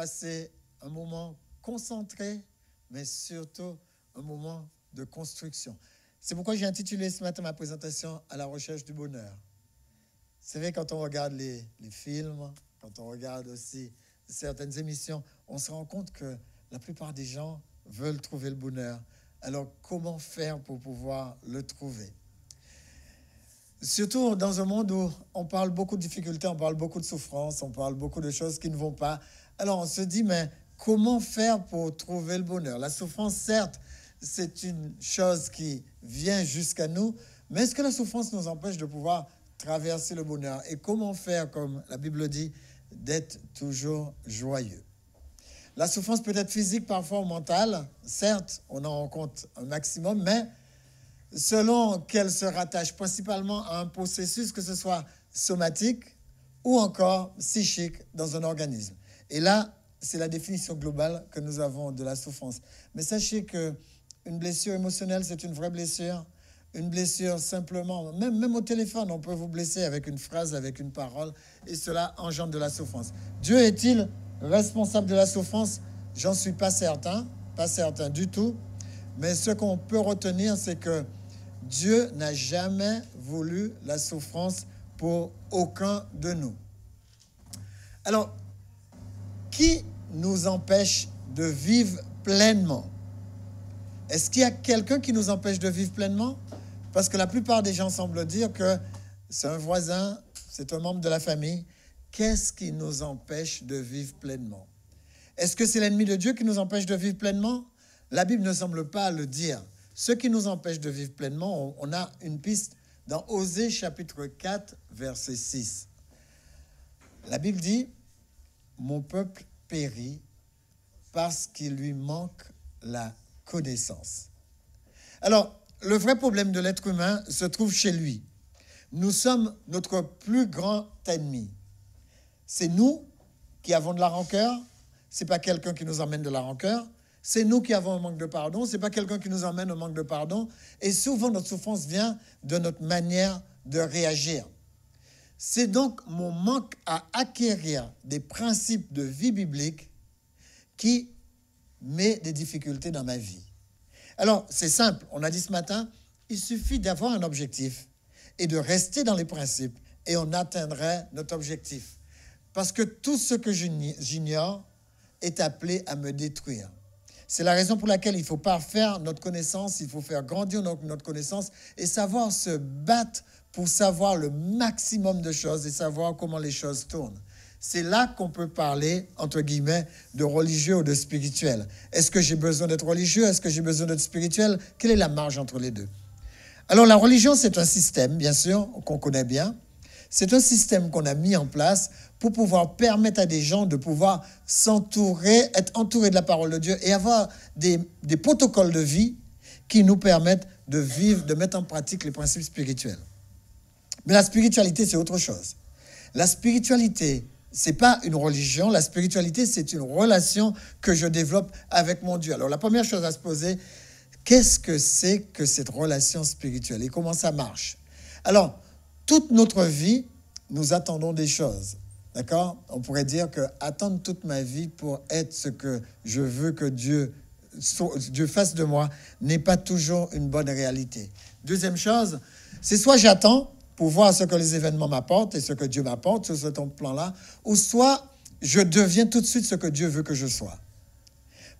passer un moment concentré, mais surtout un moment de construction. C'est pourquoi j'ai intitulé ce matin ma présentation « À la recherche du bonheur ». C'est vrai, quand on regarde les films, quand on regarde aussi certaines émissions, on se rend compte que la plupart des gens veulent trouver le bonheur. Alors, comment faire pour pouvoir le trouver? Surtout dans un monde où on parle beaucoup de difficultés, on parle beaucoup de souffrances, on parle beaucoup de choses qui ne vont pas. Alors, on se dit, mais comment faire pour trouver le bonheur? La souffrance, certes, c'est une chose qui vient jusqu'à nous, mais est-ce que la souffrance nous empêche de pouvoir traverser le bonheur? Et comment faire, comme la Bible dit, d'être toujours joyeux? La souffrance peut être physique, parfois ou mentale. Certes, on en rencontre un maximum, mais selon qu'elle se rattache principalement à un processus, que ce soit somatique ou encore psychique dans un organisme. Et là, c'est la définition globale que nous avons de la souffrance. Mais sachez qu'une blessure émotionnelle, c'est une vraie blessure. Une blessure simplement, même au téléphone, on peut vous blesser avec une phrase, avec une parole, et cela engendre de la souffrance. Dieu est-il responsable de la souffrance? J'en suis pas certain du tout. Mais ce qu'on peut retenir, c'est que Dieu n'a jamais voulu la souffrance pour aucun de nous. Alors, qui nous empêche de vivre pleinement? Est-ce qu'il y a quelqu'un qui nous empêche de vivre pleinement? Parce que la plupart des gens semblent dire que c'est un voisin, c'est un membre de la famille. Qu'est-ce qui nous empêche de vivre pleinement? Est-ce que c'est l'ennemi de Dieu qui nous empêche de vivre pleinement? La Bible ne semble pas le dire. Ce qui nous empêche de vivre pleinement, on a une piste dans Osée chapitre 4, verset 6. La Bible dit « Mon peuple périt parce qu'il lui manque la connaissance. » Alors, le vrai problème de l'être humain se trouve chez lui. Nous sommes notre plus grand ennemi. C'est nous qui avons de la rancœur. Ce n'est pas quelqu'un qui nous emmène de la rancœur. C'est nous qui avons un manque de pardon. Ce n'est pas quelqu'un qui nous emmène au manque de pardon. Et souvent, notre souffrance vient de notre manière de réagir. C'est donc mon manque à acquérir des principes de vie biblique qui met des difficultés dans ma vie. Alors, c'est simple. On a dit ce matin, il suffit d'avoir un objectif et de rester dans les principes et on atteindrait notre objectif. Parce que tout ce que j'ignore est appelé à me détruire. C'est la raison pour laquelle il faut parfaire notre connaissance, il faut faire grandir notre connaissance et savoir se battre pour savoir le maximum de choses et savoir comment les choses tournent. C'est là qu'on peut parler, entre guillemets, de religieux ou de spirituel. Est-ce que j'ai besoin d'être religieux? Est-ce que j'ai besoin d'être spirituel? Quelle est la marge entre les deux? Alors, la religion, c'est un système, bien sûr, qu'on connaît bien. C'est un système qu'on a mis en place pour pouvoir permettre à des gens de pouvoir s'entourer, être entourés de la parole de Dieu et avoir des protocoles de vie qui nous permettent de vivre, de mettre en pratique les principes spirituels. Mais la spiritualité, c'est autre chose. La spiritualité, ce n'est pas une religion. La spiritualité, c'est une relation que je développe avec mon Dieu. Alors, la première chose à se poser, qu'est-ce que c'est que cette relation spirituelle et comment ça marche? Alors, toute notre vie, nous attendons des choses. D'accord? On pourrait dire que attendre toute ma vie pour être ce que je veux que Dieu fasse de moi n'est pas toujours une bonne réalité. Deuxième chose, c'est soit j'attends pour voir ce que les événements m'apportent et ce que Dieu m'apporte sur ce plan-là, ou soit je deviens tout de suite ce que Dieu veut que je sois.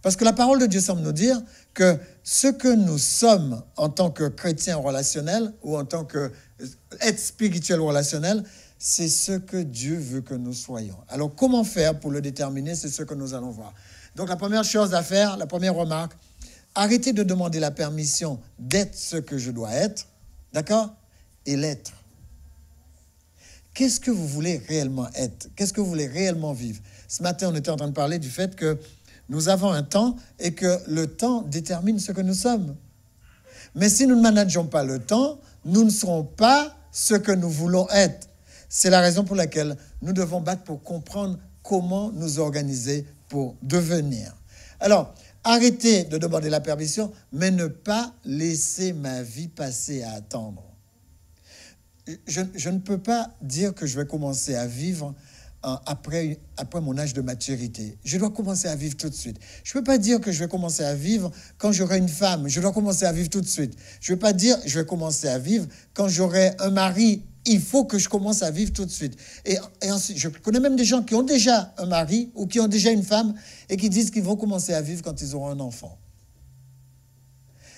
Parce que la parole de Dieu semble nous dire que ce que nous sommes en tant que chrétiens relationnels ou en tant qu'être spirituel relationnel, c'est ce que Dieu veut que nous soyons. Alors, comment faire pour le déterminer? C'est ce que nous allons voir. Donc, la première chose à faire, la première remarque, arrêtez de demander la permission d'être ce que je dois être, d'accord? Et l'être. Qu'est-ce que vous voulez réellement être? Qu'est-ce que vous voulez réellement vivre? Ce matin, on était en train de parler du fait que nous avons un temps et que le temps détermine ce que nous sommes. Mais si nous ne manageons pas le temps, nous ne serons pas ce que nous voulons être. C'est la raison pour laquelle nous devons battre pour comprendre comment nous organiser pour devenir. Alors, arrêtez de demander la permission, mais ne pas laisser ma vie passer à attendre. Je ne peux pas dire que je vais commencer à vivre après mon âge de maturité. Je dois commencer à vivre tout de suite. Je ne peux pas dire que je vais commencer à vivre quand j'aurai une femme. Je dois commencer à vivre tout de suite. Je ne peux pas dire que je vais commencer à vivre quand j'aurai un mari. Il faut que je commence à vivre tout de suite. Et ensuite, je connais même des gens qui ont déjà un mari ou qui ont déjà une femme et qui disent qu'ils vont commencer à vivre quand ils auront un enfant.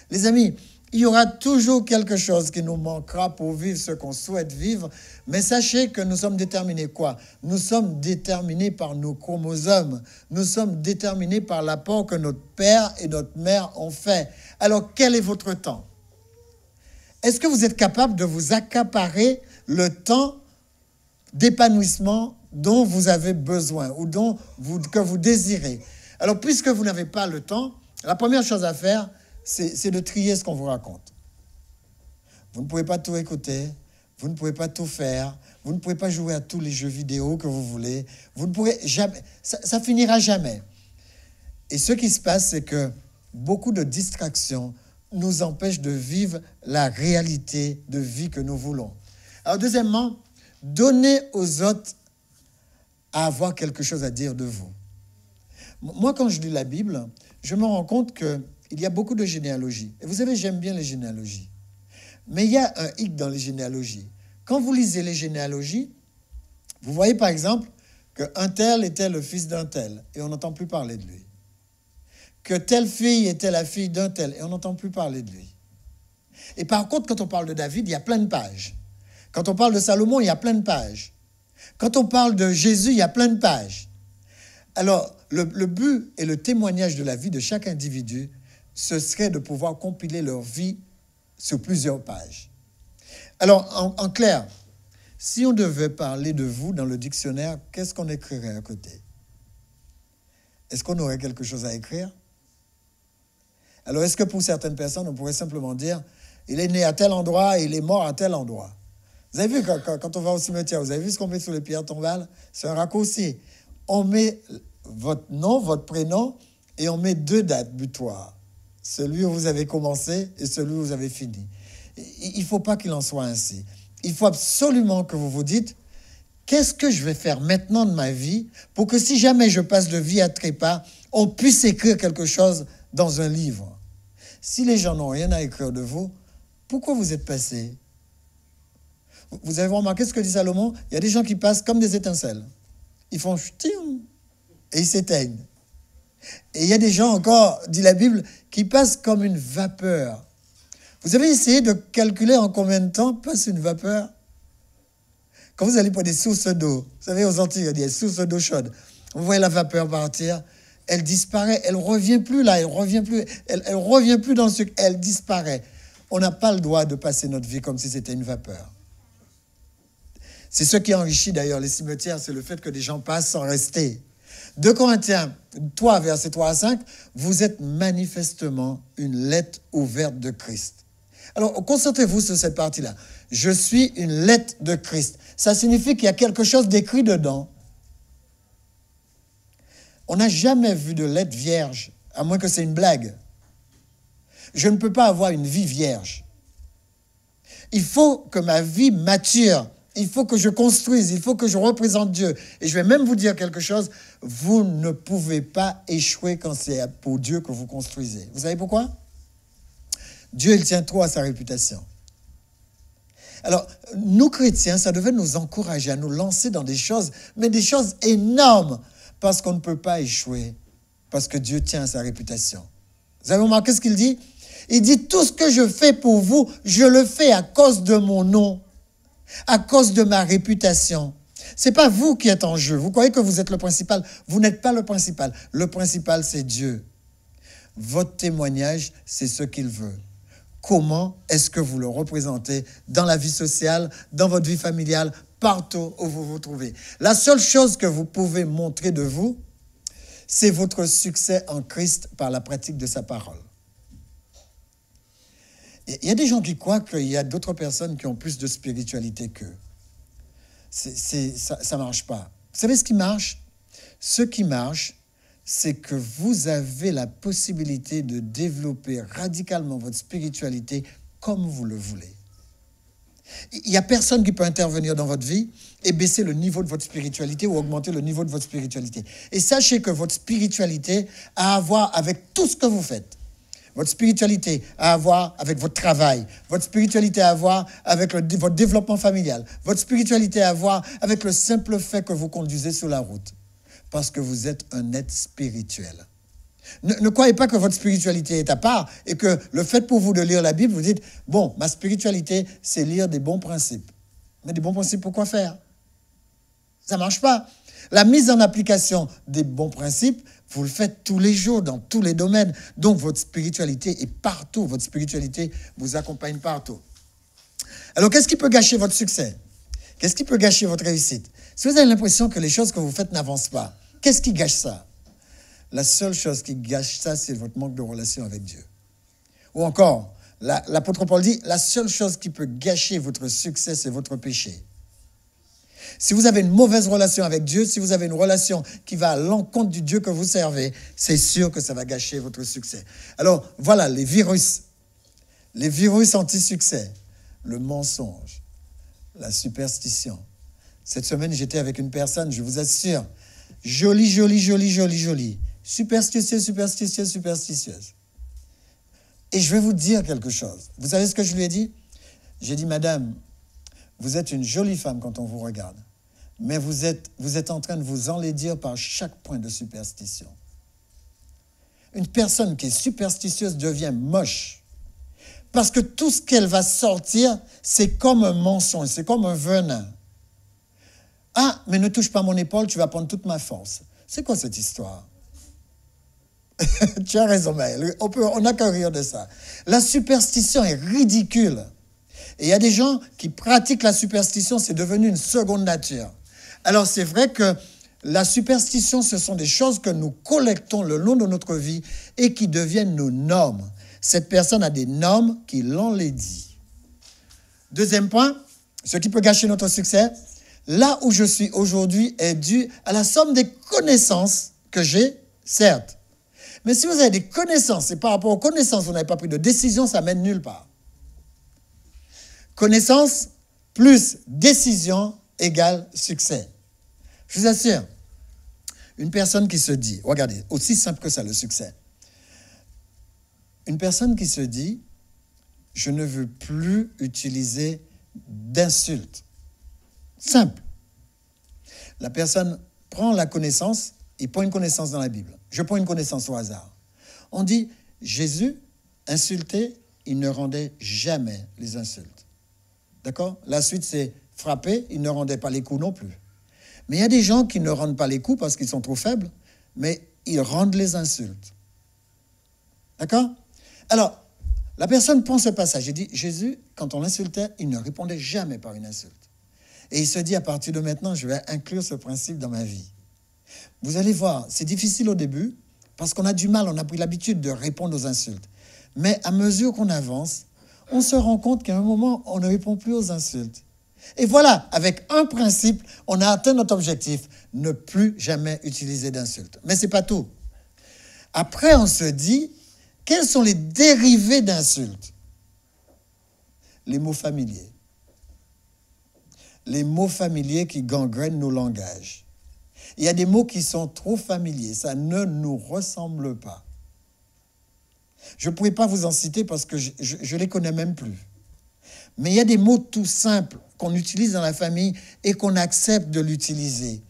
Les amis, il y aura toujours quelque chose qui nous manquera pour vivre ce qu'on souhaite vivre, mais sachez que nous sommes déterminés quoi? Nous sommes déterminés par nos chromosomes. Nous sommes déterminés par l'apport que notre père et notre mère ont fait. Alors, quel est votre temps? Est-ce que vous êtes capable de vous accaparer le temps d'épanouissement dont vous avez besoin ou que vous désirez? Alors, puisque vous n'avez pas le temps, la première chose à faire, c'est de trier ce qu'on vous raconte. Vous ne pouvez pas tout écouter, vous ne pouvez pas tout faire, vous ne pouvez pas jouer à tous les jeux vidéo que vous voulez, vous ne pourrez jamais, ça finira jamais. Et ce qui se passe, c'est que beaucoup de distractions nous empêchent de vivre la réalité de vie que nous voulons. Alors, deuxièmement, donnez aux autres à avoir quelque chose à dire de vous. Moi, quand je lis la Bible, je me rends compte qu'il y a beaucoup de généalogies. Et vous savez, j'aime bien les généalogies. Mais il y a un hic dans les généalogies. Quand vous lisez les généalogies, vous voyez par exemple qu'un tel était le fils d'un tel, et on n'entend plus parler de lui. Que telle fille était la fille d'un tel, et on n'entend plus parler de lui. Et par contre, quand on parle de David, il y a plein de pages. Quand on parle de Salomon, il y a plein de pages. Quand on parle de Jésus, il y a plein de pages. Alors, le but et le témoignage de la vie de chaque individu, ce serait de pouvoir compiler leur vie sur plusieurs pages. Alors, en clair, si on devait parler de vous dans le dictionnaire, qu'est-ce qu'on écrirait à côté? Est-ce qu'on aurait quelque chose à écrire? Alors, est-ce que pour certaines personnes, on pourrait simplement dire « il est né à tel endroit et il est mort à tel endroit ». Vous avez vu, quand on va au cimetière, vous avez vu ce qu'on met sur les pierres tombales? C'est un raccourci. On met votre nom, votre prénom, et on met 2 dates butoirs. Celui où vous avez commencé et celui où vous avez fini. Il ne faut pas qu'il en soit ainsi. Il faut absolument que vous vous dites, qu'est-ce que je vais faire maintenant de ma vie pour que si jamais je passe de vie à trépas, on puisse écrire quelque chose dans un livre. Si les gens n'ont rien à écrire de vous, pourquoi vous êtes passé? Vous avez remarqué ce que dit Salomon? Il y a des gens qui passent comme des étincelles. Ils font ch'ting et ils s'éteignent. Et il y a des gens encore, dit la Bible, qui passent comme une vapeur. Vous avez essayé de calculer en combien de temps passe une vapeur? Quand vous allez pour des sources d'eau, vous savez, aux Antilles, il y a des sources d'eau chaude. Vous voyez la vapeur partir, elle disparaît, elle ne revient plus là, elle revient plus dans le sucre, elle disparaît. On n'a pas le droit de passer notre vie comme si c'était une vapeur. C'est ce qui enrichit d'ailleurs les cimetières, c'est le fait que des gens passent sans rester. 2 Corinthiens 3, versets 3 à 5, vous êtes manifestement une lettre ouverte de Christ. Alors, concentrez-vous sur cette partie-là. Je suis une lettre de Christ. Ça signifie qu'il y a quelque chose d'écrit dedans. On n'a jamais vu de lettre vierge, à moins que c'est une blague. Je ne peux pas avoir une vie vierge. Il faut que ma vie mature. Il faut que je construise, il faut que je représente Dieu. Et je vais même vous dire quelque chose, vous ne pouvez pas échouer quand c'est pour Dieu que vous construisez. Vous savez pourquoi? Dieu, il tient trop à sa réputation. Alors, nous chrétiens, ça devait nous encourager à nous lancer dans des choses, mais des choses énormes, parce qu'on ne peut pas échouer, parce que Dieu tient à sa réputation. Vous avez remarqué ce qu'il dit? Il dit, tout ce que je fais pour vous, je le fais à cause de mon nom, à cause de ma réputation. Ce n'est pas vous qui êtes en jeu. Vous croyez que vous êtes le principal. Vous n'êtes pas le principal. Le principal, c'est Dieu. Votre témoignage, c'est ce qu'il veut. Comment est-ce que vous le représentez dans la vie sociale, dans votre vie familiale, partout où vous vous trouvez? La seule chose que vous pouvez montrer de vous, c'est votre succès en Christ par la pratique de sa parole. Il y a des gens qui croient qu'il y a d'autres personnes qui ont plus de spiritualité qu'eux. Ça ne marche pas. Vous savez ce qui marche? Ce qui marche, c'est que vous avez la possibilité de développer radicalement votre spiritualité comme vous le voulez. Il n'y a personne qui peut intervenir dans votre vie et baisser le niveau de votre spiritualité ou augmenter le niveau de votre spiritualité. Et sachez que votre spiritualité a à voir avec tout ce que vous faites. Votre spiritualité a à voir avec votre travail. Votre spiritualité a à voir avec votre développement familial. Votre spiritualité a à voir avec le simple fait que vous conduisez sur la route. Parce que vous êtes un être spirituel. Ne croyez pas que votre spiritualité est à part et que le fait pour vous de lire la Bible, vous dites, bon, ma spiritualité, c'est lire des bons principes. Mais des bons principes, pour quoi faire? Ça ne marche pas. La mise en application des bons principes, vous le faites tous les jours, dans tous les domaines. Donc, votre spiritualité est partout. Votre spiritualité vous accompagne partout. Alors, qu'est-ce qui peut gâcher votre succès? Qu'est-ce qui peut gâcher votre réussite? Si vous avez l'impression que les choses que vous faites n'avancent pas, qu'est-ce qui gâche ça? La seule chose qui gâche ça, c'est votre manque de relation avec Dieu. Ou encore, l'apôtre Paul dit, la seule chose qui peut gâcher votre succès, c'est votre péché. Si vous avez une mauvaise relation avec Dieu, si vous avez une relation qui va à l'encontre du Dieu que vous servez, c'est sûr que ça va gâcher votre succès. Alors, voilà les virus anti-succès, le mensonge, la superstition. Cette semaine, j'étais avec une personne, je vous assure, jolie, superstitieuse. Et je vais vous dire quelque chose. Vous savez ce que je lui ai dit? J'ai dit, madame, vous êtes une jolie femme quand on vous regarde, mais vous êtes en train de vous enlaidir par chaque point de superstition. Une personne qui est superstitieuse devient moche parce que tout ce qu'elle va sortir, c'est comme un mensonge, c'est comme un venin. Ah, mais ne touche pas mon épaule, tu vas prendre toute ma force. C'est quoi cette histoire? Tu as raison, Maël. On n'a qu'à rire de ça. La superstition est ridicule. Et il y a des gens qui pratiquent la superstition, c'est devenu une seconde nature. Alors, c'est vrai que la superstition, ce sont des choses que nous collectons le long de notre vie et qui deviennent nos normes. Cette personne a des normes qui l'enlaidissent. Deuxième point, ce qui peut gâcher notre succès, là où je suis aujourd'hui est dû à la somme des connaissances que j'ai, certes. Mais si vous avez des connaissances et par rapport aux connaissances, vous n'avez pas pris de décision, ça mène nulle part. Connaissance plus décision égale succès. Je vous assure, une personne qui se dit, regardez, aussi simple que ça, le succès. Une personne qui se dit, je ne veux plus utiliser d'insultes. Simple. La personne prend la connaissance, il prend une connaissance dans la Bible. Je prends une connaissance au hasard. On dit, Jésus, insulté, il ne rendait jamais les insultes. D'accord? La suite, c'est frapper, il ne rendait pas les coups non plus. Mais il y a des gens qui ne rendent pas les coups parce qu'ils sont trop faibles, mais ils rendent les insultes. D'accord? Alors, la personne prend ce passage et dit, Jésus, quand on l'insultait, il ne répondait jamais par une insulte. Et il se dit, à partir de maintenant, je vais inclure ce principe dans ma vie. Vous allez voir, c'est difficile au début, parce qu'on a du mal, on a pris l'habitude de répondre aux insultes. Mais à mesure qu'on avance, on se rend compte qu'à un moment, on ne répond plus aux insultes. Et voilà, avec un principe, on a atteint notre objectif, ne plus jamais utiliser d'insultes. Mais ce n'est pas tout. Après, on se dit, quels sont les dérivés d'insultes? Les mots familiers. Les mots familiers qui gangrènent nos langages. Il y a des mots qui sont trop familiers, ça ne nous ressemble pas. Je ne pourrais pas vous en citer parce que je ne les connais même plus. Mais il y a des mots tout simples qu'on utilise dans la famille et qu'on accepte de l'utiliser.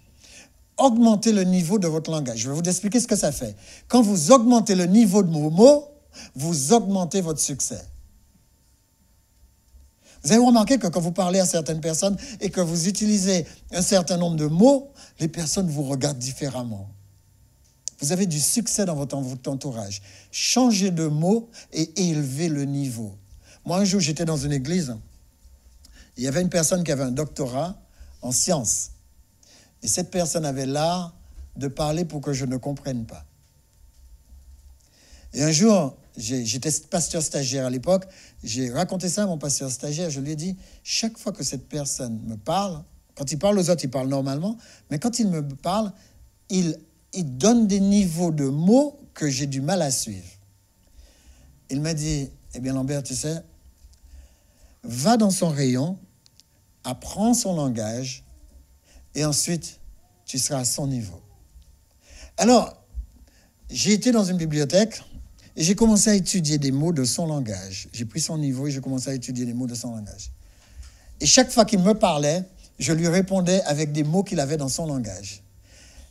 augmentez le niveau de votre langage. Je vais vous expliquer ce que ça fait. Quand vous augmentez le niveau de vos mots, vous augmentez votre succès. Vous avez remarqué que quand vous parlez à certaines personnes et que vous utilisez un certain nombre de mots, les personnes vous regardent différemment. Vous avez du succès dans votre entourage. Changez de mots et élevez le niveau. Moi, un jour, j'étais dans une église. Il y avait une personne qui avait un doctorat en sciences. Et cette personne avait l'art de parler pour que je ne comprenne pas. Et un jour, j'étais pasteur stagiaire à l'époque, j'ai raconté ça à mon pasteur stagiaire, je lui ai dit, chaque fois que cette personne me parle, quand il parle aux autres, il parle normalement, mais quand il me parle, il donne des niveaux de mots que j'ai du mal à suivre. Il m'a dit, eh bien Lambert, tu sais, va dans son rayon, apprends son langage, et ensuite, tu seras à son niveau. Alors, j'ai été dans une bibliothèque, et j'ai commencé à étudier des mots de son langage. J'ai pris son niveau et j'ai commencé à étudier des mots de son langage. Et chaque fois qu'il me parlait, je lui répondais avec des mots qu'il avait dans son langage.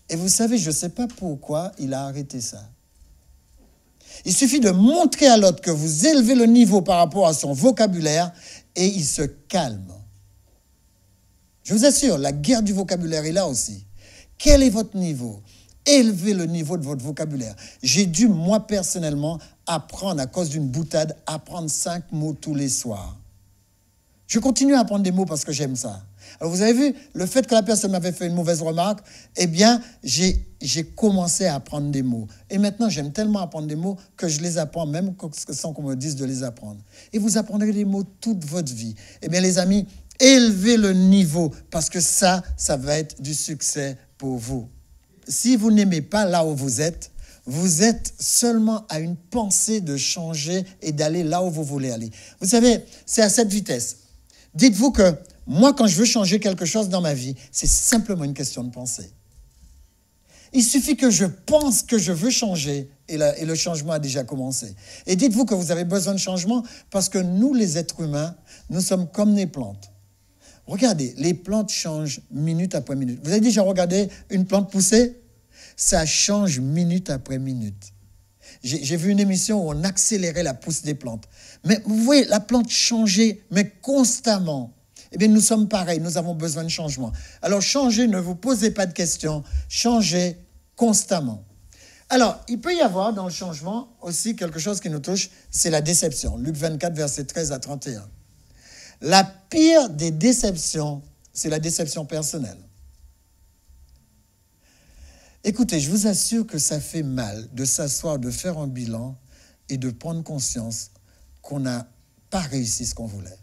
Et vous savez, je ne sais pas pourquoi il a arrêté ça. Il suffit de montrer à l'autre que vous élevez le niveau par rapport à son vocabulaire et il se calme. Je vous assure, la guerre du vocabulaire est là aussi. Quel est votre niveau ? Élevez le niveau de votre vocabulaire. J'ai dû, moi, personnellement, apprendre, à cause d'une boutade, apprendre 5 mots tous les soirs. Je continue à apprendre des mots parce que j'aime ça. Alors, vous avez vu, le fait que la personne m'avait fait une mauvaise remarque, eh bien, j'ai commencé à apprendre des mots. Et maintenant, j'aime tellement apprendre des mots que je les apprends, même sans qu'on me dise de les apprendre. Et vous apprendrez des mots toute votre vie. Eh bien, les amis, élevez le niveau parce que ça va être du succès pour vous. Si vous n'aimez pas là où vous êtes seulement à une pensée de changer et d'aller là où vous voulez aller. Vous savez, c'est à cette vitesse. Dites-vous que moi, quand je veux changer quelque chose dans ma vie, c'est simplement une question de pensée. Il suffit que je pense que je veux changer et le changement a déjà commencé. Et dites-vous que vous avez besoin de changement parce que nous, les êtres humains, nous sommes comme les plantes. Regardez, les plantes changent minute après minute. Vous avez déjà regardé une plante pousser? Ça change minute après minute. J'ai vu une émission où on accélérait la pousse des plantes. Mais vous voyez, la plante changeait, mais constamment. Eh bien, nous sommes pareils, nous avons besoin de changement. Alors, changez, ne vous posez pas de questions, changez constamment. Alors, il peut y avoir dans le changement aussi quelque chose qui nous touche, c'est la déception. Luc 24, versets 13 à 31. La pire des déceptions, c'est la déception personnelle. Écoutez, je vous assure que ça fait mal de s'asseoir, de faire un bilan et de prendre conscience qu'on n'a pas réussi ce qu'on voulait.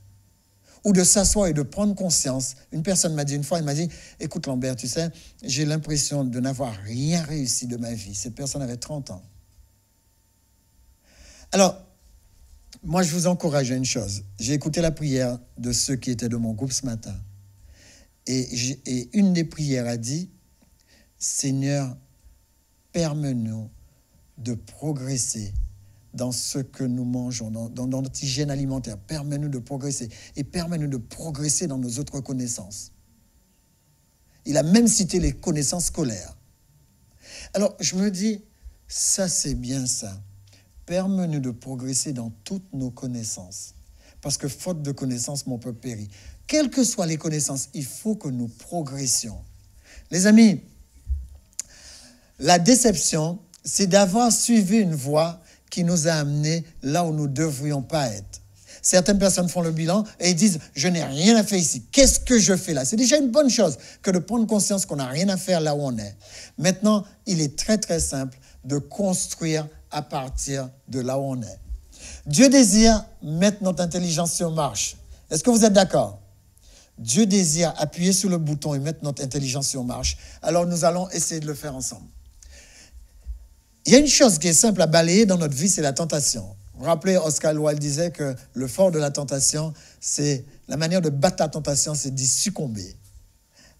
Ou de s'asseoir et de prendre conscience. Une personne m'a dit une fois, elle m'a dit, écoute Lambert, tu sais, j'ai l'impression de n'avoir rien réussi de ma vie. Cette personne avait 30 ans. Alors, moi, je vous encourage à une chose. J'ai écouté la prière de ceux qui étaient de mon groupe ce matin. Et une des prières a dit, Seigneur, permets-nous de progresser dans ce que nous mangeons, dans notre hygiène alimentaire. Permets-nous de progresser. Et permets-nous de progresser dans nos autres connaissances. Il a même cité les connaissances scolaires. Alors, je me dis, ça c'est bien ça. Permets-nous de progresser dans toutes nos connaissances. Parce que faute de connaissances, mon peuple périt. Quelles que soient les connaissances, il faut que nous progressions. Les amis, la déception, c'est d'avoir suivi une voie qui nous a amenés là où nous ne devrions pas être. Certaines personnes font le bilan et ils disent « je n'ai rien à faire ici, qu'est-ce que je fais là ?» C'est déjà une bonne chose que de prendre conscience qu'on n'a rien à faire là où on est. Maintenant, il est très très simple de construire à partir de là où on est. Dieu désire mettre notre intelligence sur marche. Est-ce que vous êtes d'accord? Dieu désire appuyer sur le bouton et mettre notre intelligence sur marche. Alors nous allons essayer de le faire ensemble. Il y a une chose qui est simple à balayer dans notre vie, c'est la tentation. Vous vous rappelez, Oscar Wilde disait que le fort de la tentation, c'est la manière de battre la tentation, c'est d'y succomber.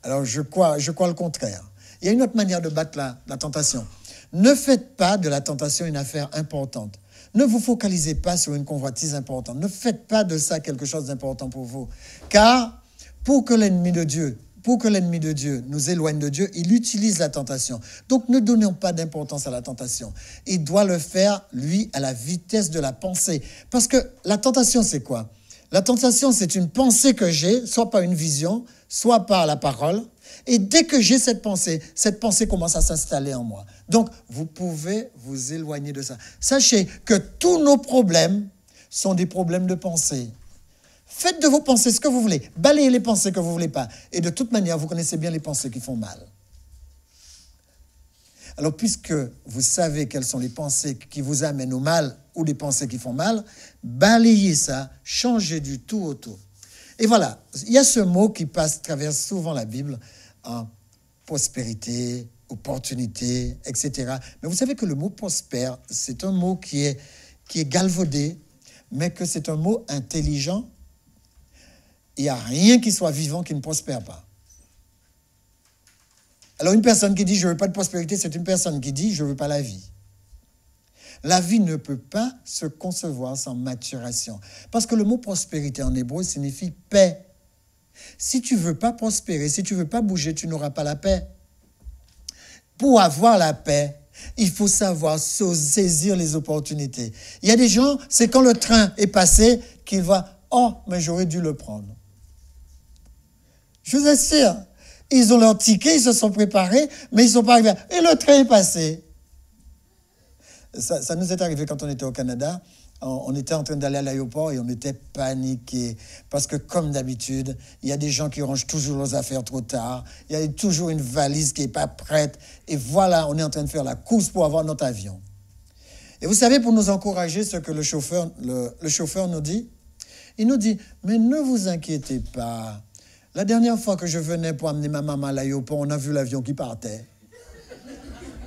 Alors je crois le contraire. Il y a une autre manière de battre la tentation. Ne faites pas de la tentation une affaire importante. Ne vous focalisez pas sur une convoitise importante. Ne faites pas de ça quelque chose d'important pour vous. Car pour que l'ennemi de Dieu pour que l'ennemi de Dieu nous éloigne de Dieu, il utilise la tentation. Donc ne donnons pas d'importance à la tentation. Il doit le faire, lui, à la vitesse de la pensée. Parce que la tentation, c'est quoi? La tentation, c'est une pensée que j'ai, soit par une vision, soit par la parole. Et dès que j'ai cette pensée commence à s'installer en moi. Donc, vous pouvez vous éloigner de ça. Sachez que tous nos problèmes sont des problèmes de pensée. Faites de vos pensées ce que vous voulez. Balayez les pensées que vous ne voulez pas. Et de toute manière, vous connaissez bien les pensées qui font mal. Alors, puisque vous savez quelles sont les pensées qui vous amènent au mal ou les pensées qui font mal, balayez ça, changez du tout au tout. Et voilà, il y a ce mot qui traverse souvent la Bible, hein, prospérité, opportunité, etc. Mais vous savez que le mot prospère, c'est un mot qui est galvaudé, mais que c'est un mot intelligent. Il n'y a rien qui soit vivant qui ne prospère pas. Alors, une personne qui dit « je ne veux pas de prospérité », c'est une personne qui dit « je ne veux pas la vie ». La vie ne peut pas se concevoir sans maturation. Parce que le mot prospérité en hébreu signifie paix. Si tu ne veux pas prospérer, si tu ne veux pas bouger, tu n'auras pas la paix. Pour avoir la paix, il faut savoir saisir les opportunités. Il y a des gens, c'est quand le train est passé qu'ils voient « oh, mais j'aurais dû le prendre ». Je vous assure, ils ont leur ticket, ils se sont préparés, mais ils ne sont pas arrivés. Et le train est passé. Ça nous est arrivé quand on était au Canada. On était en train d'aller à l'aéroport et on était paniqués. Parce que, comme d'habitude, il y a des gens qui rangent toujours leurs affaires trop tard. Il y a toujours une valise qui n'est pas prête. Et voilà, on est en train de faire la course pour avoir notre avion. Et vous savez, pour nous encourager, ce que le chauffeur nous dit, il nous dit, mais ne vous inquiétez pas. La dernière fois que je venais pour amener ma maman à l'aéroport, on a vu l'avion qui partait.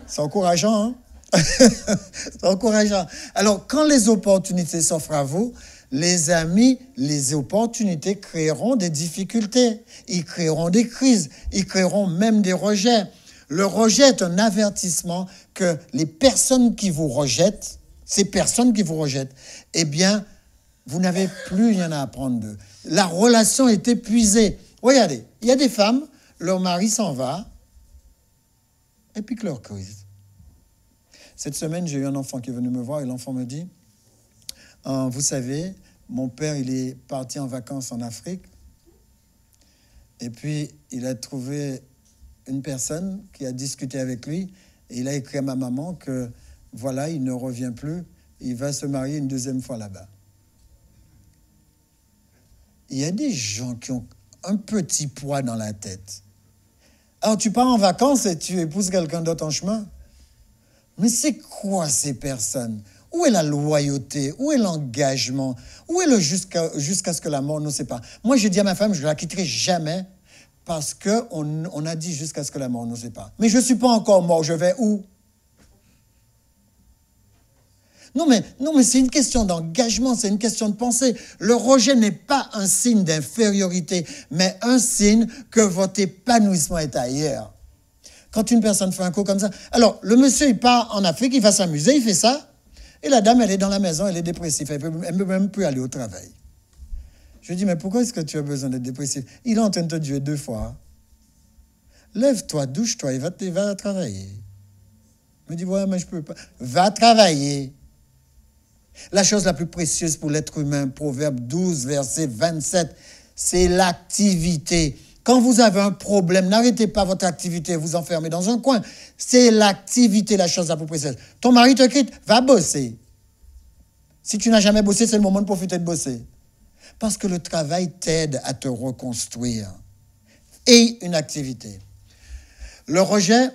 C'est encourageant, hein? C'est encourageant. Alors, quand les opportunités s'offrent à vous, les amis, les opportunités créeront des difficultés. Ils créeront des crises. Ils créeront même des rejets. Le rejet est un avertissement que les personnes qui vous rejettent, ces personnes qui vous rejettent, eh bien, vous n'avez plus rien à apprendre d'eux. La relation est épuisée. Regardez, il y a des femmes, leur mari s'en va, et puis que leur crise. Cette semaine, j'ai eu un enfant qui est venu me voir, et l'enfant me dit, vous savez, mon père, il est parti en vacances en Afrique, et puis il a trouvé une personne qui a discuté avec lui, et il a écrit à ma maman que, voilà, il ne revient plus, il va se marier une deuxième fois là-bas. Il y a des gens qui ont un petit poids dans la tête. Alors, tu pars en vacances et tu épouses quelqu'un d'autre en chemin. Mais c'est quoi ces personnes? Où est la loyauté? Où est l'engagement? Où est le jusqu'à ce que la mort ne sépare? Moi, j'ai dit à ma femme, je ne la quitterai jamais parce qu'on a dit jusqu'à ce que la mort ne sépare. Mais je ne suis pas encore mort, je vais où? Non, mais c'est une question d'engagement, c'est une question de pensée. Le rejet n'est pas un signe d'infériorité, mais un signe que votre épanouissement est ailleurs. Quand une personne fait un coup comme ça... Alors, le monsieur, il part en Afrique, il va s'amuser, il fait ça, et la dame, elle est dans la maison, elle est dépressive, elle ne peut même plus aller au travail. Je lui dis, mais pourquoi est-ce que tu as besoin d'être dépressif? Il est en train de te tuer 2 fois. Lève-toi, douche-toi, et va travailler. Il me dit, ouais, mais je ne peux pas. Va travailler. La chose la plus précieuse pour l'être humain, Proverbe 12, verset 27, c'est l'activité. Quand vous avez un problème, n'arrêtez pas votre activité, vous enfermez dans un coin. C'est l'activité, la chose la plus précieuse. Ton mari te quitte, va bosser. Si tu n'as jamais bossé, c'est le moment de profiter de bosser. Parce que le travail t'aide à te reconstruire. Et une activité. Le rejet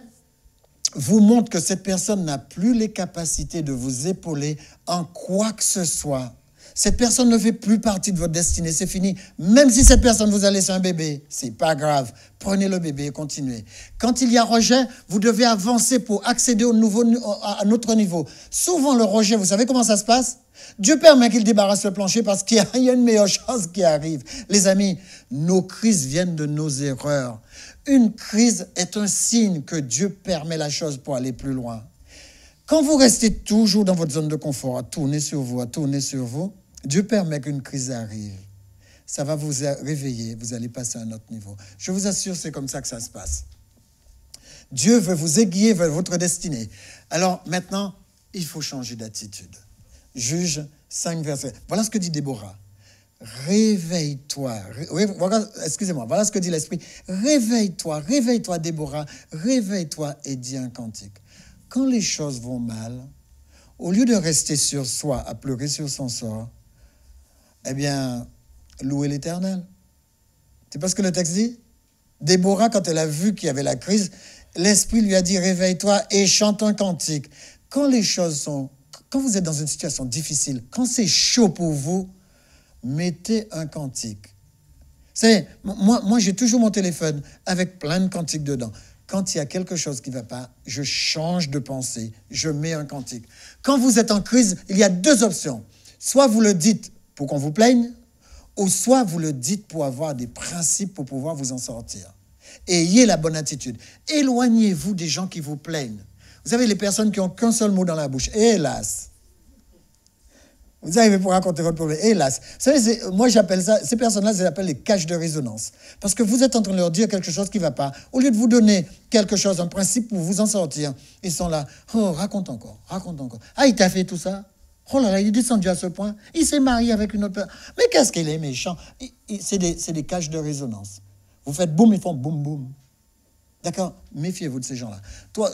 vous montre que cette personne n'a plus les capacités de vous épauler en quoi que ce soit. Cette personne ne fait plus partie de votre destinée, c'est fini. Même si cette personne vous a laissé un bébé, c'est pas grave. Prenez le bébé et continuez. Quand il y a rejet, vous devez avancer pour accéder à un autre niveau. Souvent, le rejet, vous savez comment ça se passe? Dieu permet qu'il débarrasse le plancher parce qu'il y a une meilleure chance qui arrive. Les amis, nos crises viennent de nos erreurs. Une crise est un signe que Dieu permet la chose pour aller plus loin. Quand vous restez toujours dans votre zone de confort, à tourner sur vous, Dieu permet qu'une crise arrive. ça va vous réveiller, vous allez passer à un autre niveau. Je vous assure, c'est comme ça que ça se passe. Dieu veut vous aiguiller vers votre destinée. Alors maintenant, il faut changer d'attitude. Juge 5, verset. Voilà ce que dit Déborah. Réveille-toi. Excusez-moi, voilà ce que dit l'Esprit. Réveille-toi, réveille-toi, Déborah. Réveille-toi et dis un cantique. Quand les choses vont mal, au lieu de rester sur soi, à pleurer sur son sort, eh bien, louez l'Éternel. C'est pas ce que le texte dit? Déborah, quand elle a vu qu'il y avait la crise, l'Esprit lui a dit, réveille-toi et chante un cantique. Quand vous êtes dans une situation difficile, quand c'est chaud pour vous, mettez un cantique. Moi, j'ai toujours mon téléphone avec plein de cantiques dedans. Quand il y a quelque chose qui ne va pas, je change de pensée, je mets un cantique. Quand vous êtes en crise, il y a deux options. Soit vous le dites pour qu'on vous plaigne, ou soit vous le dites pour avoir des principes pour pouvoir vous en sortir. Ayez la bonne attitude. Éloignez-vous des gens qui vous plaignent. Vous savez, les personnes qui n'ont qu'un seul mot dans la bouche, hélas. Vous arrivez pour raconter votre problème, hélas. Vous savez, moi j'appelle ça, ces personnes-là, je les appelle les cages de résonance. Parce que vous êtes en train de leur dire quelque chose qui ne va pas. Au lieu de vous donner quelque chose, un principe pour vous en sortir, ils sont là, oh, raconte encore, raconte encore. Ah, il t'a fait tout ça? Oh là là, il est descendu à ce point. Il s'est marié avec une autre personne. Mais qu'est-ce qu'il est méchant? C'est des cages de résonance. Vous faites boum, ils font boum, boum. D'accord? Méfiez-vous de ces gens-là.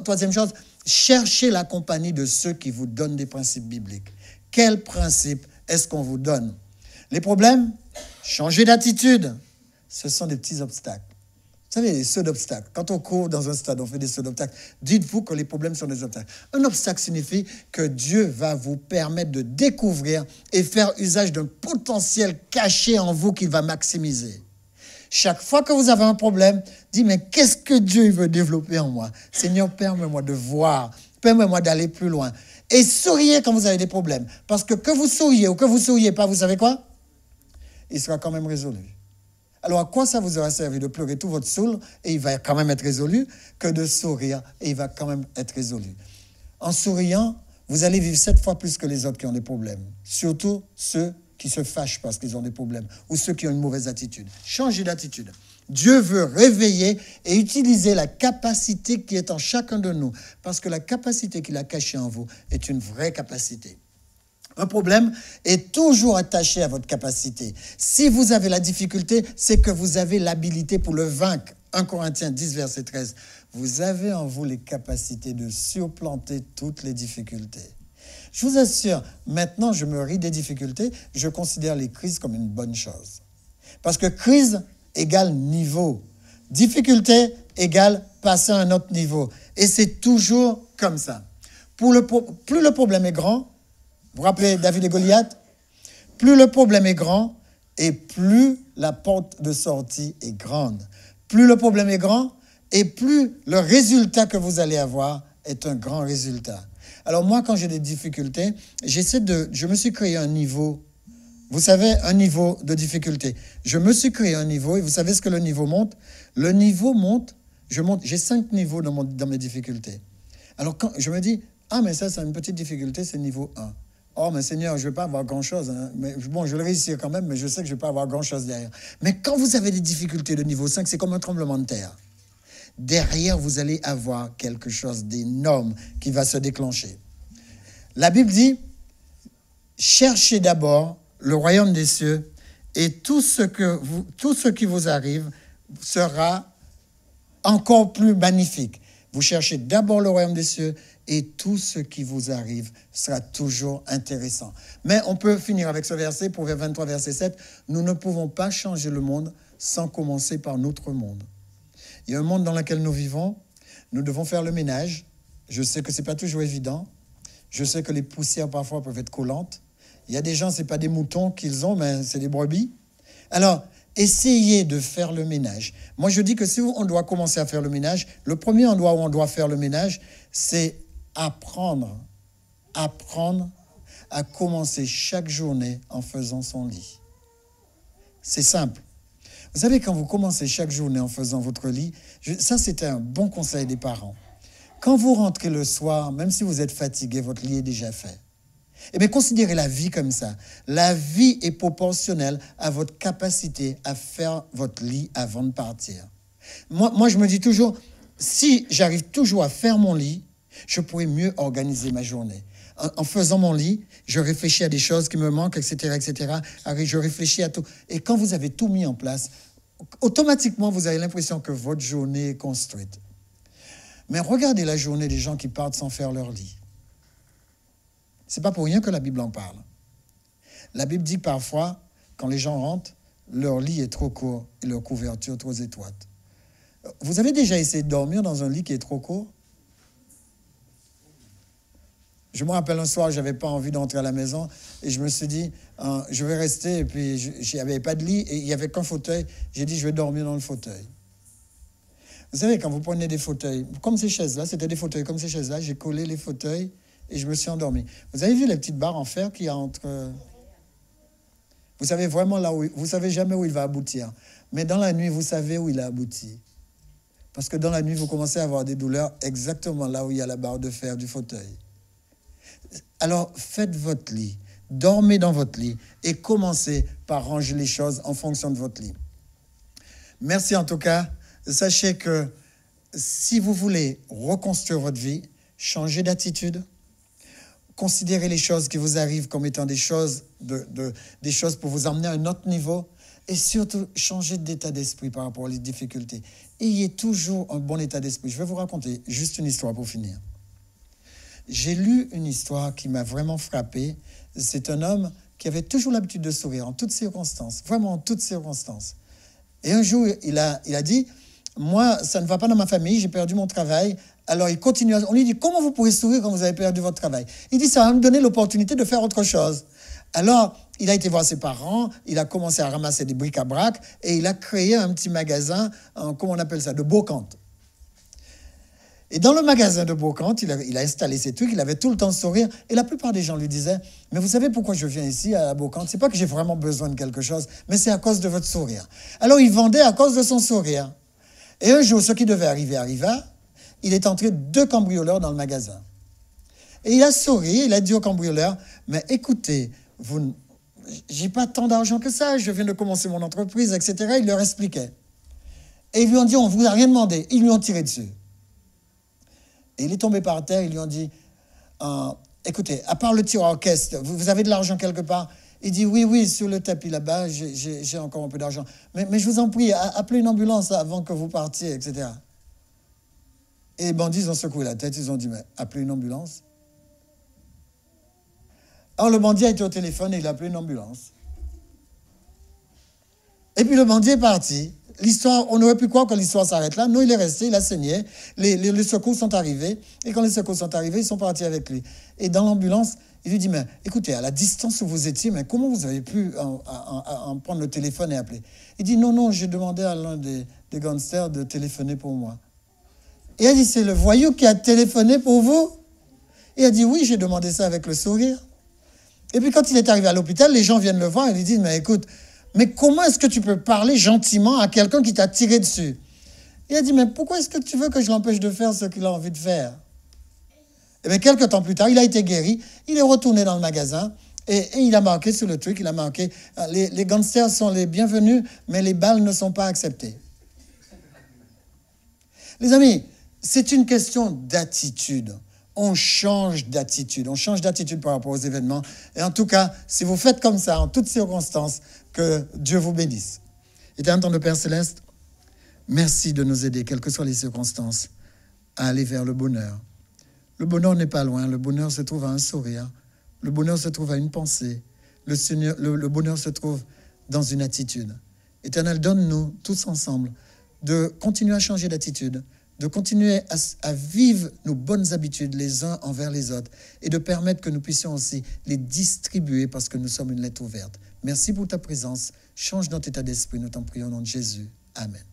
Troisième chose, cherchez la compagnie de ceux qui vous donnent des principes bibliques. Quels principes est-ce qu'on vous donne? Les problèmes? Changez d'attitude. Ce sont des petits obstacles. Vous savez, les sauts d'obstacles. Quand on court dans un stade, on fait des sauts d'obstacles. Dites-vous que les problèmes sont des obstacles. Un obstacle signifie que Dieu va vous permettre de découvrir et faire usage d'un potentiel caché en vous qu'il va maximiser. Chaque fois que vous avez un problème, dites, mais qu'est-ce que Dieu veut développer en moi? Seigneur, permets-moi de voir, permets-moi d'aller plus loin. Et souriez quand vous avez des problèmes. Parce que vous souriez ou que vous ne souriez pas, vous savez quoi? Il sera quand même résolu. Alors, à quoi ça vous aura servi de pleurer tout votre soul et il va quand même être résolu, que de sourire et il va quand même être résolu? En souriant, vous allez vivre 7 fois plus que les autres qui ont des problèmes. Surtout ceux qui se fâchent parce qu'ils ont des problèmes ou ceux qui ont une mauvaise attitude. Changez d'attitude. Dieu veut réveiller et utiliser la capacité qui est en chacun de nous, parce que la capacité qu'il a cachée en vous est une vraie capacité. Un problème est toujours attaché à votre capacité. Si vous avez la difficulté, c'est que vous avez l'habilité pour le vaincre. 1 Corinthiens 10, verset 13. Vous avez en vous les capacités de surplanter toutes les difficultés. Je vous assure, maintenant je me ris des difficultés, je considère les crises comme une bonne chose. Parce que crise égale niveau. Difficulté égale passer à un autre niveau. Et c'est toujours comme ça. Plus le problème est grand, vous vous rappelez David et Goliath? Plus le problème est grand et plus la porte de sortie est grande. Plus le problème est grand et plus le résultat que vous allez avoir est un grand résultat. Alors moi, quand j'ai des difficultés, je me suis créé un niveau. Vous savez, un niveau de difficulté. Je me suis créé un niveau, et vous savez ce que le niveau monte? Le niveau monte, j'ai 5 niveaux dans mes difficultés. Alors quand je me dis, ah mais ça c'est une petite difficulté, c'est niveau 1. Oh mais Seigneur, je ne vais pas avoir grand-chose. Hein. Mais, bon, je vais le réussir quand même, mais je sais que je ne vais pas avoir grand-chose derrière. Mais quand vous avez des difficultés de niveau 5, c'est comme un tremblement de terre. Derrière, vous allez avoir quelque chose d'énorme qui va se déclencher. La Bible dit, cherchez d'abord le royaume des cieux et tout ce qui vous arrive sera encore plus magnifique. Vous cherchez d'abord le royaume des cieux et tout ce qui vous arrive sera toujours intéressant. Mais on peut finir avec ce verset, Proverbe 23, verset 7. Nous ne pouvons pas changer le monde sans commencer par notre monde. Il y a un monde dans lequel nous vivons. Nous devons faire le ménage. Je sais que ce n'est pas toujours évident. Je sais que les poussières parfois peuvent être collantes. Il y a des gens, ce n'est pas des moutons qu'ils ont, mais c'est des brebis. Alors, essayez de faire le ménage. Moi, je dis que si on doit commencer à faire le ménage, le premier endroit où on doit faire le ménage, c'est apprendre à commencer chaque journée en faisant son lit. C'est simple. Vous savez, quand vous commencez chaque journée en faisant votre lit, ça, c'était un bon conseil des parents. Quand vous rentrez le soir, même si vous êtes fatigué, votre lit est déjà fait. Eh bien, considérez la vie comme ça. La vie est proportionnelle à votre capacité à faire votre lit avant de partir. Moi, je me dis toujours, si j'arrive toujours à faire mon lit, je pourrais mieux organiser ma journée. En faisant mon lit, je réfléchis à des choses qui me manquent, etc., etc. Je réfléchis à tout. Et quand vous avez tout mis en place, automatiquement, vous avez l'impression que votre journée est construite. Mais regardez la journée des gens qui partent sans faire leur lit. C'est pas pour rien que la Bible en parle. La Bible dit parfois, quand les gens rentrent, leur lit est trop court et leur couverture trop étroite. Vous avez déjà essayé de dormir dans un lit qui est trop court? Je me rappelle un soir, je n'avais pas envie d'entrer à la maison et je me suis dit, je vais rester. Et puis, il n'y avait pas de lit et il n'y avait qu'un fauteuil. J'ai dit, je vais dormir dans le fauteuil. Vous savez, quand vous prenez des fauteuils, comme ces chaises-là, c'était des fauteuils comme ces chaises-là, j'ai collé les fauteuils et je me suis endormi. Vous avez vu les petites barres en fer qu'il y a entre... Vous savez vraiment là où... Vous ne savez jamais où il va aboutir. Mais dans la nuit, vous savez où il a abouti. Parce que dans la nuit, vous commencez à avoir des douleurs exactement là où il y a la barre de fer du fauteuil. Alors, faites votre lit, dormez dans votre lit et commencez par ranger les choses en fonction de votre lit. Merci en tout cas. Sachez que si vous voulez reconstruire votre vie, changez d'attitude, considérez les choses qui vous arrivent comme étant des choses pour vous emmener à un autre niveau et surtout, changez d'état d'esprit par rapport aux difficultés. Ayez toujours un bon état d'esprit. Je vais vous raconter juste une histoire pour finir. J'ai lu une histoire qui m'a vraiment frappé. C'est un homme qui avait toujours l'habitude de sourire en toutes circonstances, vraiment en toutes circonstances. Et un jour, il a dit, moi, ça ne va pas dans ma famille, j'ai perdu mon travail. Alors, il continue. On lui dit, comment vous pouvez sourire quand vous avez perdu votre travail? Il dit, ça va me donner l'opportunité de faire autre chose. Alors, il a été voir ses parents, il a commencé à ramasser des bric-à-brac et il a créé un petit magasin, comment on appelle ça, de brocante. Et dans le magasin de brocante, il a installé ses trucs, il avait tout le temps sourire. Et la plupart des gens lui disaient, mais vous savez pourquoi je viens ici à la brocante? C'est pas que j'ai vraiment besoin de quelque chose, mais c'est à cause de votre sourire. Alors, il vendait à cause de son sourire. Et un jour, ce qui devait arriver arriva. Il est entré 2 cambrioleurs dans le magasin. Et il a souri, il a dit au cambrioleur, mais écoutez, j'ai pas tant d'argent que ça, je viens de commencer mon entreprise, etc. Il leur expliquait. Et ils lui ont dit, on ne vous a rien demandé. Ils lui ont tiré dessus. Et il est tombé par terre, ils lui ont dit, écoutez, à part le tir en caisse, vous avez de l'argent quelque part? Il dit, oui, sur le tapis là-bas, j'ai encore un peu d'argent. Mais je vous en prie, appelez une ambulance avant que vous partiez, etc. Et les bandits ont secoué la tête, ils ont dit, mais appelez une ambulance. Alors le bandit a été au téléphone et il a appelé une ambulance. Et puis le bandit est parti. L'histoire, on aurait pu croire que l'histoire s'arrête là. Non, il est resté, il a saigné. Les secours sont arrivés. Et quand les secours sont arrivés, ils sont partis avec lui. Et dans l'ambulance, il lui dit, mais écoutez, à la distance où vous étiez, mais comment vous avez pu en prendre le téléphone et appeler? Il dit, non, j'ai demandé à l'un des gangsters de téléphoner pour moi. Et il a dit, c'est le voyou qui a téléphoné pour vous? Et il a dit, oui, j'ai demandé ça avec le sourire. Et puis quand il est arrivé à l'hôpital, les gens viennent le voir et lui disent, mais écoute, mais comment est-ce que tu peux parler gentiment à quelqu'un qui t'a tiré dessus? Il a dit, mais pourquoi est-ce que tu veux que je l'empêche de faire ce qu'il a envie de faire? Et bien, quelques temps plus tard, il a été guéri, il est retourné dans le magasin et il a marqué sur le truc, il a marqué, les gangsters sont les bienvenus, mais les balles ne sont pas acceptées. Les amis, c'est une question d'attitude. On change d'attitude par rapport aux événements. Et en tout cas, si vous faites comme ça, en toutes circonstances, que Dieu vous bénisse. Éternel de Père Céleste, merci de nous aider, quelles que soient les circonstances, à aller vers le bonheur. Le bonheur n'est pas loin, le bonheur se trouve à un sourire, le bonheur se trouve à une pensée, le bonheur se trouve dans une attitude. Éternel, donne-nous tous ensemble de continuer à changer d'attitude, de continuer à vivre nos bonnes habitudes les uns envers les autres et de permettre que nous puissions aussi les distribuer parce que nous sommes une lettre ouverte. Merci pour ta présence. Change notre état d'esprit, nous t'en prions au nom de Jésus. Amen.